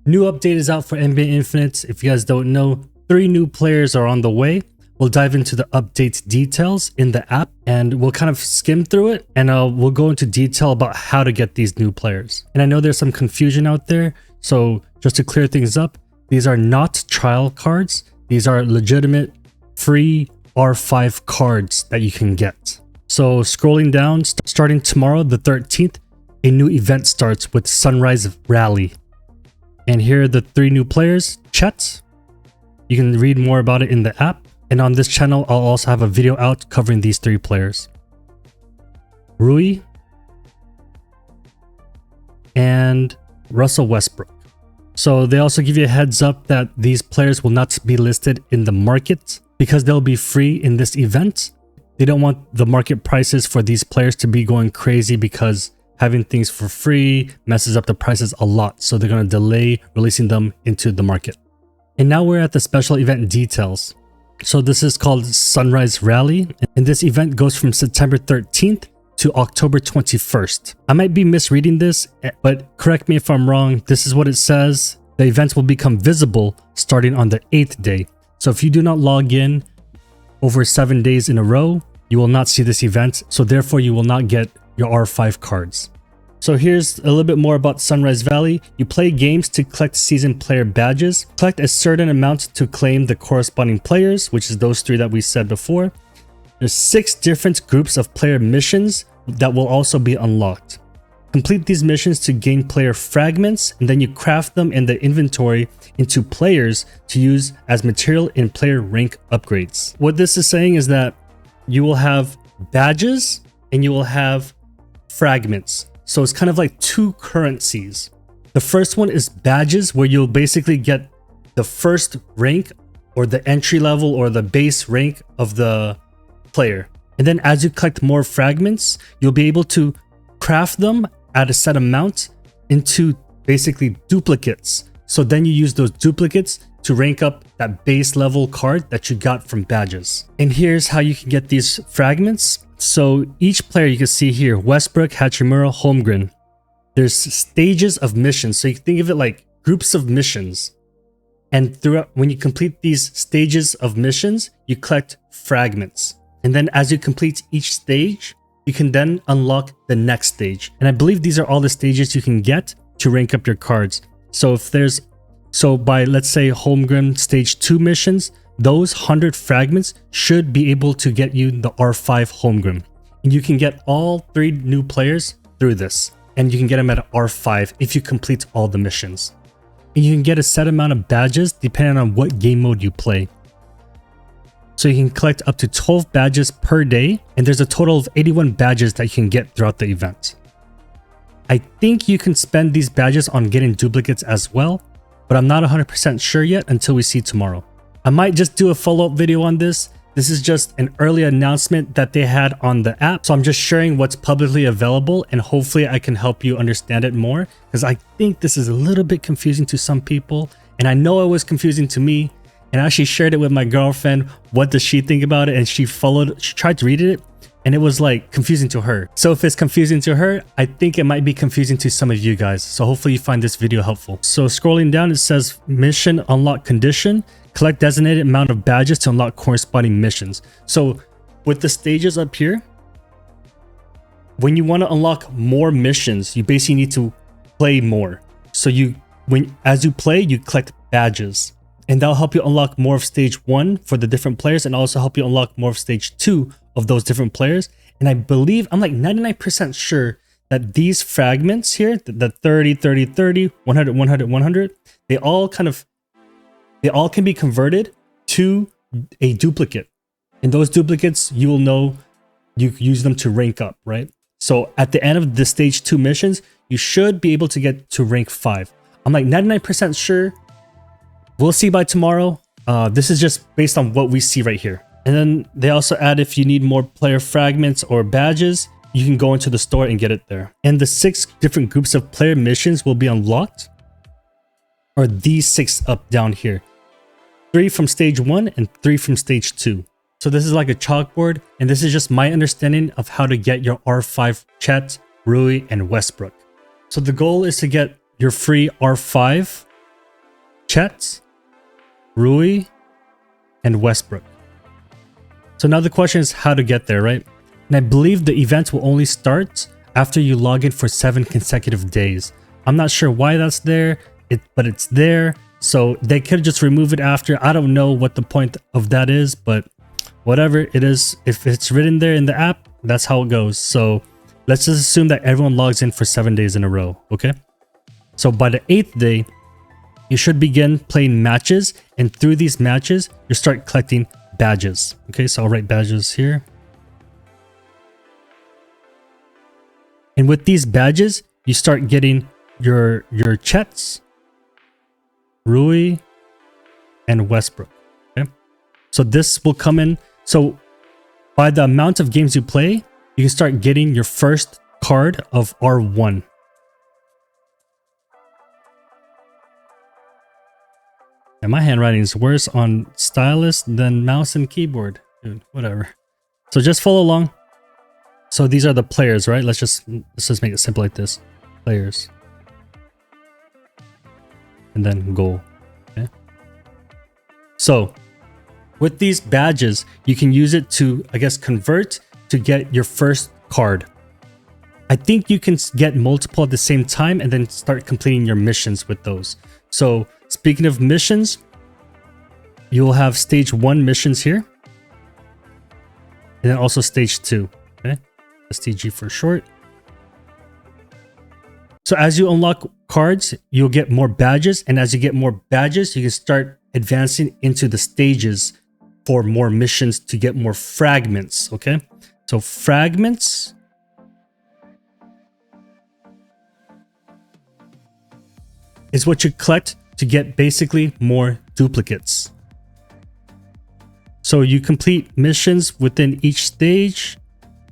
New update is out for NBA Infinite. If you guys don't know, 3 new players are on the way. We'll dive into the update details in the app and we'll kind of skim through it and we'll go into detail about how to get these new players. And I know there's some confusion out there, so just to clear things up, these are not trial cards. These are legitimate free R5 cards that you can get. So scrolling down, starting tomorrow the 13th, a new event starts with Sunrise Rally. And here are the 3 new players. Chet, you can read more about it in the app. And on this channel, I'll also have a video out covering these 3 players. Rui and Russell Westbrook. So they also give you a heads up that these players will not be listed in the market because they'll be free in this event. They don't want the market prices for these players to be going crazy because having things for free messes up the prices a lot. So they're going to delay releasing them into the market. And now we're at the special event details. So this is called Sunrise Rally, and this event goes from September 13th to October 21st. I might be misreading this, but correct me if I'm wrong. This is what it says. The events will become visible starting on the 8th day. So if you do not log in over 7 days in a row, you will not see this event. So therefore you will not get your R5 cards. So here's a little bit more about Sunrise Valley. You play games to collect season player badges. Collect a certain amount to claim the corresponding players, which is those 3 that we said before. There's 6 different groups of player missions that will also be unlocked. Complete these missions to gain player fragments, and then you craft them in the inventory into players to use as material in player rank upgrades. What this is saying is that you will have badges and you will have fragments. So it's kind of like 2 currencies. The first one is badges, where you'll basically get the first rank or the entry level or the base rank of the player. And then as you collect more fragments, you'll be able to craft them at a set amount into basically duplicates. So then you use those duplicates to rank up that base level card that you got from badges. And here's how you can get these fragments. So each player you can see here, Westbrook, Hachimura, Holmgren, there's stages of missions. So you can think of it like groups of missions. And throughout, when you complete these stages of missions, you collect fragments. And then as you complete each stage, you can then unlock the next stage. And I believe these are all the stages you can get to rank up your cards. So if there's, so by let's say Holmgren stage 2 missions, those 100 fragments should be able to get you the R5 Holmgren. And you can get all 3 new players through this. And you can get them at R5 if you complete all the missions. And you can get a set amount of badges depending on what game mode you play. So you can collect up to 12 badges per day. And there's a total of 81 badges that you can get throughout the event. I think you can spend these badges on getting duplicates as well, but I'm not 100% sure yet until we see tomorrow. I might just do a follow-up video on this. This is just an early announcement that they had on the app. So I'm just sharing what's publicly available and hopefully I can help you understand it more, because I think this is a little bit confusing to some people. And I know it was confusing to me. And I actually shared it with my girlfriend. What does she think about it? And she tried to read it and it was like confusing to her. So if it's confusing to her, I think it might be confusing to some of you guys. So hopefully you find this video helpful. So scrolling down, it says mission unlock condition. Collect designated amount of badges to unlock corresponding missions. So with the stages up here, when you want to unlock more missions, you basically need to play more. So as you play, you collect badges. And that'll help you unlock more of stage 1 for the different players and also help you unlock more of stage 2 of those different players. And I believe, I'm like 99% sure that these fragments here, the 30, 30, 30, 100, 100, 100, they all can be converted to a duplicate. And those duplicates, you will know you use them to rank up, right? So at the end of the stage 2 missions, you should be able to get to rank 5. I'm like 99% sure. We'll see by tomorrow. This is just based on what we see right here. And then they also add, if you need more player fragments or badges, you can go into the store and get it there. And the 6 different groups of player missions will be unlocked are these 6 up down here. 3 from stage 1 and 3 from stage 2. So this is like a chalkboard, and this is just my understanding of how to get your R5 Chet, Rui, and Westbrook. So the goal is to get your free R5 Chet, Rui, and Westbrook. So now the question is how to get there, right? And I believe the event will only start after you log in for 7 consecutive days. I'm not sure why that's there, but it's there. So they could just remove it after. I don't know what the point of that is, but whatever it is, if it's written there in the app, that's how it goes. So let's just assume that everyone logs in for 7 days in a row, okay? So by the 8th day, you should begin playing matches, and through these matches, you start collecting badges. Okay, so I'll write badges here. And with these badges, you start getting your Chets, Rui, and Westbrook. Okay, so this will come in. So by the amount of games you play, you can start getting your first card of R1. And my handwriting is worse on stylus than mouse and keyboard. Dude, whatever. So just follow along. So these are the players, right? Let's just make it simple like this. Players. And then goal. Okay. So with these badges, you can use it to, I guess, convert to get your first card. I think you can get multiple at the same time and then start completing your missions with those. So speaking of missions, you'll have stage 1 missions here. And then also stage 2. Okay. STG for short. So as you unlock cards, you'll get more badges. And as you get more badges, you can start advancing into the stages for more missions to get more fragments. Okay. So fragments is what you collect to get basically more duplicates. So you complete missions within each stage.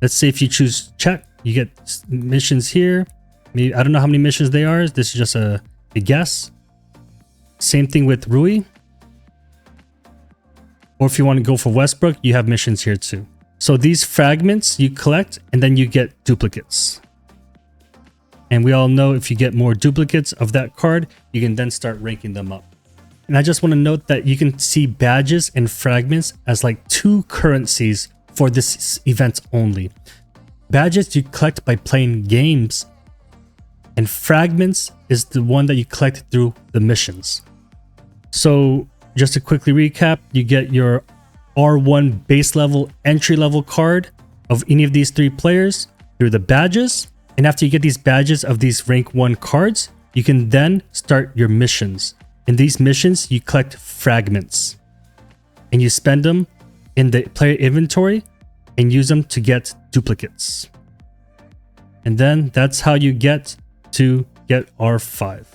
Let's say if you choose Chet, you get missions here. Maybe, I don't know how many missions they are. This is just a guess. Same thing with Rui. Or if you want to go for Westbrook, you have missions here too. So these fragments you collect and then you get duplicates. And we all know if you get more duplicates of that card, you can then start ranking them up. And I just want to note that you can see badges and fragments as like 2 currencies for this event only. Badges you collect by playing games, and fragments is the one that you collect through the missions. So just to quickly recap, you get your R1 base level entry level card of any of these 3 players through the badges. And after you get these badges of these rank 1 cards, you can then start your missions. In these missions, you collect fragments and you spend them in the player inventory and use them to get duplicates. And then that's how you get to get R5.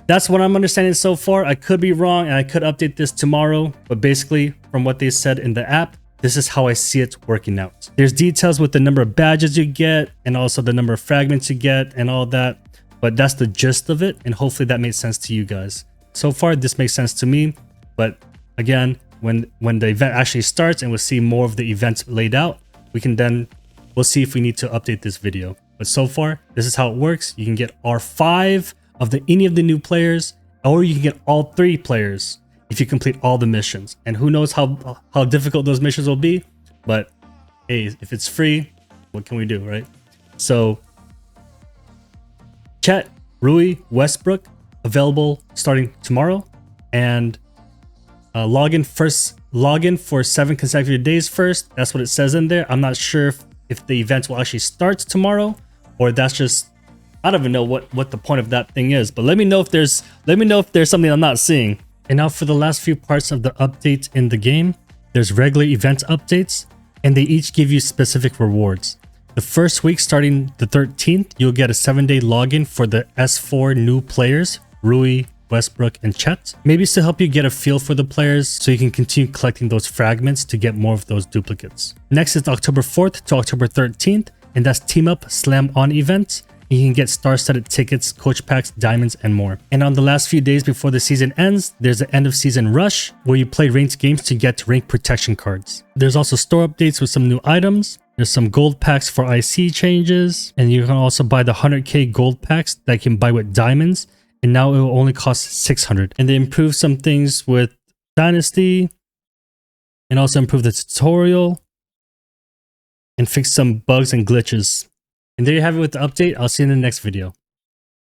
That's what I'm understanding so far. I could be wrong and I could update this tomorrow, but basically from what they said in the app, this is how I see it working out. There's details with the number of badges you get and also the number of fragments you get and all that, but that's the gist of it, and hopefully that made sense to you guys. So far, this makes sense to me, but again, when the event actually starts and we'll see more of the events laid out, we'll see if we need to update this video. But so far, this is how it works. You can get R5 of any of the new players, or you can get all 3 players if you complete all the missions. And who knows how difficult those missions will be, but hey, if it's free, what can we do, right? So Chet, Rui, Westbrook, available starting tomorrow, and log in for 7 consecutive days first. That's what it says in there. I'm not sure if the event will actually start tomorrow, or that's just, I don't even know what the point of that thing is. But let me know if there's something I'm not seeing. And now for the last few parts of the update in the game, there's regular event updates, and they each give you specific rewards. The first week, starting the 13th, you'll get a 7-day login for the S4 new players, Rui, Westbrook, and Chet. Maybe it's to help you get a feel for the players so you can continue collecting those fragments to get more of those duplicates. Next is October 4th to October 13th, and that's Team Up Slam On event. You can get star-studded tickets, coach packs, diamonds, and more. And on the last few days before the season ends, there's the end of season rush where you play ranked games to get rank protection cards. There's also store updates with some new items. There's some gold packs for IC changes, and you can also buy the 100k gold packs that you can buy with diamonds and now it will only cost 600. And they improved some things with Dynasty and also improved the tutorial and fixed some bugs and glitches. And there you have it with the update. I'll see you in the next video.